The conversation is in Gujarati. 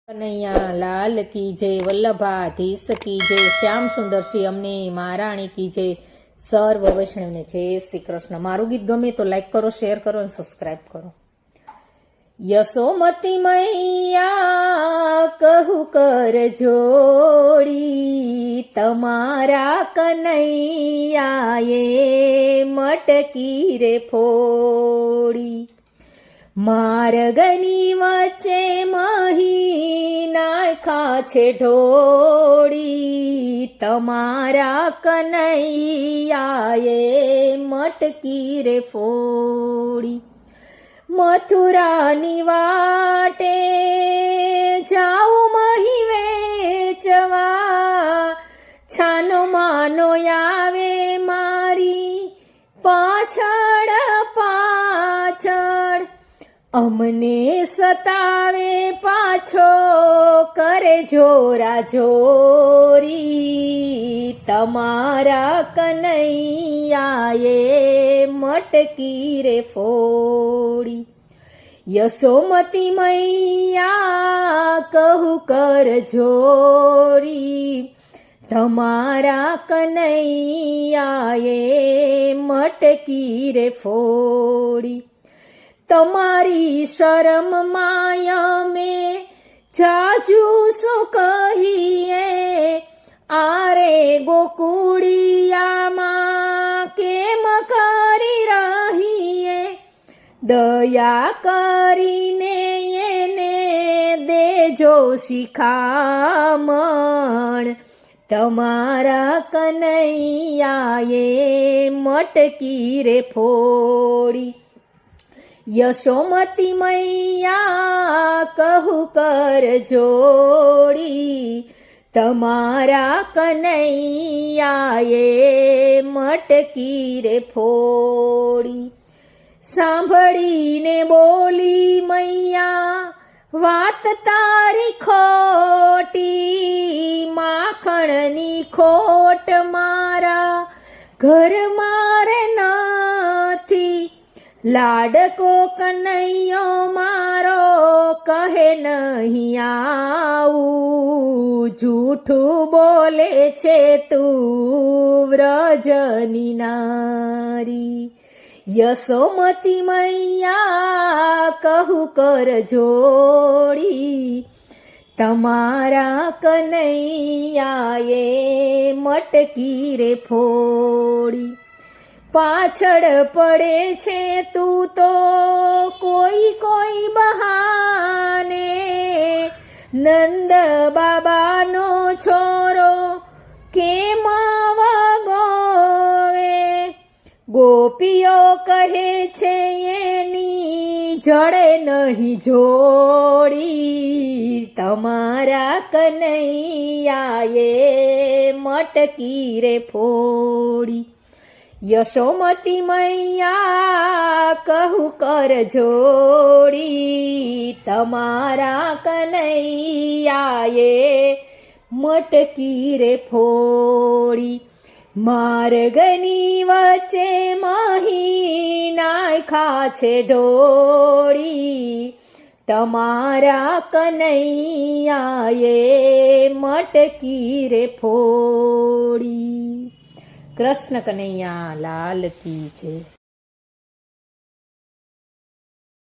કનૈયા લાલ કી જય, વલ્લભાધીશ કી જય, શ્યામ સુંદર શ્રી અમને મહારાણી કી જય, સર્વ વૈષ્ણવને જય શ્રી કૃષ્ણ। મારું ગીત ગમે તો લાઈક કરો, શેર કરો અને સબસ્ક્રાઈબ કરો। યશોમતી મૈયા કહું કર જોડી, તમારા કનૈયાએ મટકી રે ફોડી। માર્ગની વચ્ચે મહી નાખા છે ઢોળી, તમારા કનૈયાએ મટકી રે ફોડી। મથુરાની વાટે જાઉં મહી વેચવા, છાનો માનો આવે મારી પાછળ પાછળ, અમને સતાવે પાછો કરે જોરા જોરી, તમારા કનૈયાએ મટકી રે ફોડી। યશોમતી મૈયા કહું કર જોરી, તમારા કનૈયાએ મટકી રે ફોડી। તમારી શરમ માયા મેં જાજુ શું કહીએ, આરે ગોકુળિયામાં કેમ કરી રહીએ, દયા કરીને એને દેજો શિખામણ, તમારા કનૈયાએ મટકી રે ફોડી। યશોમતી મૈયા કહું કર જોડી, તમારા કનૈયાએ મટકી રે ફોડી। સાંભળીને બોલી મૈયા વાત તારી ખોટી, માખણની ખોટ મારા ઘરમાં રે નથી, લાડકો કનૈયો મારો કહે નહીં આવું, જૂઠું બોલે છે તું વ્રજની નારી। યશોમતી મૈયા કહું કર જોડી, તમારા કનૈયાએ મટકી રે ફોડી। પાછળ પડે છે તું તો કોઈ કોઈ બહાને, નંદ બાબાનો છોરો કેમ વગોવે, ગોપીઓ કહે છે એની જડે નહીં જોડી, તમારા કનૈયાએ મટકી રે ફોડી। યશોમતી મૈયા કહું કર જોડી, તમારા કનૈયાએ મટકી રે ફોડી। માર્ગની વચ્ચે મહી નાખા છે ઢોળી, તમારા કનૈયાએ મટકી રે ફોડી। કૃષ્ણ કનૈયા લાલ કી જય।